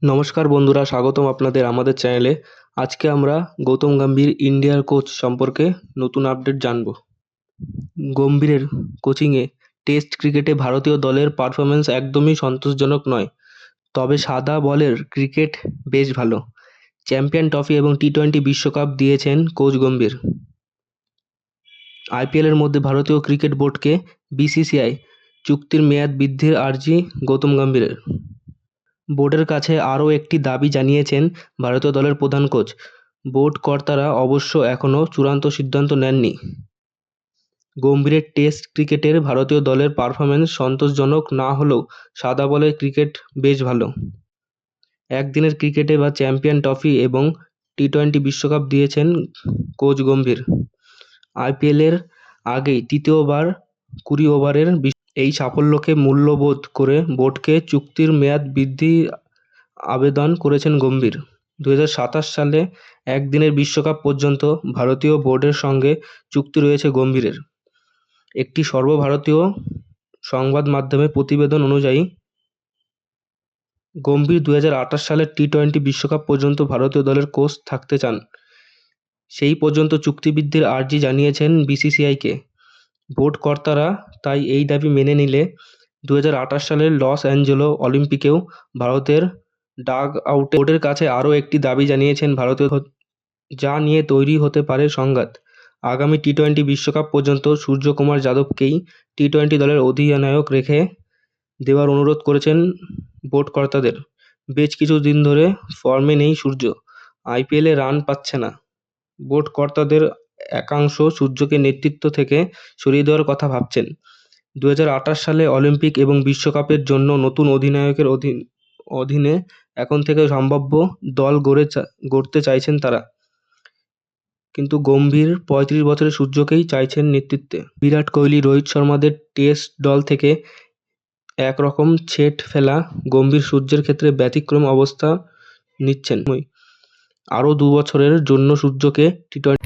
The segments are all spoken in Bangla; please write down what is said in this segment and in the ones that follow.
নমস্কার বন্ধুরা, স্বাগতম আপনাদের আমাদের চ্যানেলে। আজকে আমরা গৌতম গম্ভীর ইন্ডিয়ার কোচ সম্পর্কে নতুন আপডেট জানব। গম্ভীরের কোচিংয়ে টেস্ট ক্রিকেটে ভারতীয় দলের পারফরম্যান্স একদমই সন্তোষজনক নয়, তবে সাদা বলের ক্রিকেট বেশ ভালো। চ্যাম্পিয়ন ট্রফি এবং টি-20 বিশ্বকাপ দিয়েছেন কোচ গম্ভীর। আইপিএলের মধ্যে ভারতীয় ক্রিকেট বোর্ডকে বিসিসিআই চুক্তির মেয়াদ বৃদ্ধির আর্জি গৌতম গম্ভীরের। বোর্ডের কাছে আরও একটি দাবি জানিয়েছেন ভারতীয় দলের প্রধান কোচ। বোর্ড কর্তারা অবশ্য এখনও চূড়ান্ত সিদ্ধান্ত নেননি। গম্ভীরের টেস্ট ক্রিকেটের ভারতীয় দলের পারফরম্যান্স সন্তোষজনক না হলেও সাদা বলের ক্রিকেট বেশ ভালো। একদিনের ক্রিকেটে বা চ্যাম্পিয়ন ট্রফি এবং টি-20 বিশ্বকাপ দিয়েছেন কোচ গম্ভীর। আইপিএলের আগেই তৃতীয়বার 20 ওভারের এই সাফল্যকে মূল্যবোধ করে বোর্ডকে চুক্তির মেয়াদ বৃদ্ধির আবেদন করেছেন গম্ভীর। 2027 সালে একদিনের বিশ্বকাপ পর্যন্ত ভারতীয় বোর্ডের সঙ্গে চুক্তি রয়েছে গম্ভীরের। একটি সর্বভারতীয় সংবাদ মাধ্যমের প্রতিবেদন অনুযায়ী গম্ভীর 2028 সালের টি-20 বিশ্বকাপ পর্যন্ত ভারতীয় দলের কোচ থাকতে চান। সেই পর্যন্ত চুক্তি বৃদ্ধির আর্জি জানিয়েছেন বিসিসিআইকে। বোর্ড কর্তারা তাই এই দাবি মেনে নিলে 2028 সালের লস অ্যাঞ্জেলেস অলিম্পিকেও ভারতের ডাগ আউটে বোর্ডের কাছে আরও একটি দাবি জানিয়েছেন ভারতীয়, যা নিয়ে তৈরি হতে পারে সংঘাত। আগামী টি-20 বিশ্বকাপ পর্যন্ত সূর্যকুমার যাদবকেই টি-20 দলের অধিনায়ক রেখে দেওয়ার অনুরোধ করেছেন বোর্ড কর্তাদের। বেশ কিছুদিন ধরে ফর্মে নেই সূর্য, আইপিএলে রান পাচ্ছে না। বোর্ড কর্তাদের একাংশ সূর্যকে নেতৃত্ব থেকে সরিয়ে দেওয়ার কথা ভাবছেন। 2028 সালে অলিম্পিক এবং বিশ্বকাপের জন্য নতুন অধিনায়কের অধীনে এখন থেকে সম্ভাব্য দল গড়তে চাইছেন তারা। কিন্তু গম্ভীর 35 বছরের সূর্যকেই চাইছেন নেতৃত্বে। বিরাট কোহলি, রোহিত শর্মাদের টেস্ট দল থেকে একরকম ছেঁট ফেলা গম্ভীর সূর্যের ক্ষেত্রে ব্যতিক্রম অবস্থা নিচ্ছেন। আরও 2 বছরের জন্য সূর্যকে টি-20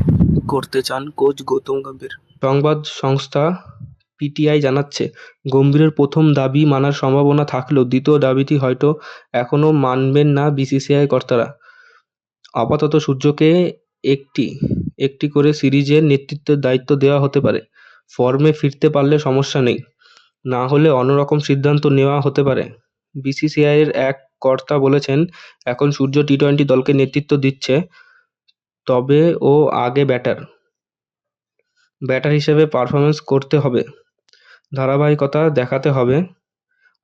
করতে চান কোচ গৌতম গম্ভীর। সংবাদ সংস্থা পিটিআই জানাচ্ছে, গম্ভীরের প্রথম দাবি মানার সম্ভাবনা থাকলেও দ্বিতীয় দাবিটি হয়তো এখনও মানবেন না বিসিসিআই কর্তারা। আপাতত সূর্যকে একটি করে সিরিজের নেতৃত্বের দায়িত্ব দেওয়া হতে পারে। ফর্মে ফিরতে পারলে সমস্যা নেই, না হলে অন্যরকম সিদ্ধান্ত নেওয়া হতে পারে। বিসিসিআইয়ের এক কর্তা বলেছেন, এখন সূর্য টি-20 দলকে নেতৃত্ব দিচ্ছে, তবে ও আগে ব্যাটার হিসেবে পারফরম্যান্স করতে হবে, ধারাবাহিকতা দেখাতে হবে।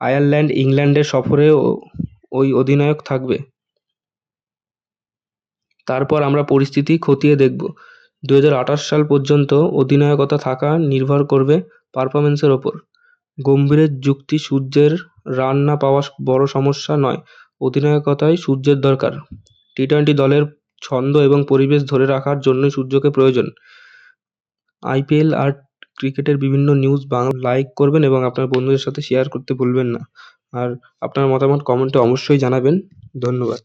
আয়ারল্যান্ড, ইংল্যান্ডের সফরে ওই অধিনায়ক থাকবে। তারপর আমরা পরিস্থিতি খতিয়ে দেখব। 2028 সাল পর্যন্ত অধিনায়কতা থাকা নির্ভর করবে পারফরম্যান্সের ওপর। গম্ভীরের যুক্তি, সূর্যের রান না পাওয়া বড় সমস্যা নয়, অধিনায়কতায় সূর্যের দরকার। টি-20 দলের ছন্দ এবং পরিবেশ ধরে রাখার জন্যই সূর্যকে প্রয়োজন। আইপিএল আর ক্রিকেটের বিভিন্ন নিউজ লাইক করবেন এবং আপনার বন্ধুদের সাথে শেয়ার করতে ভুলবেন না। আর আপনার মতামত কমেন্টে অবশ্যই জানাবেন। ধন্যবাদ।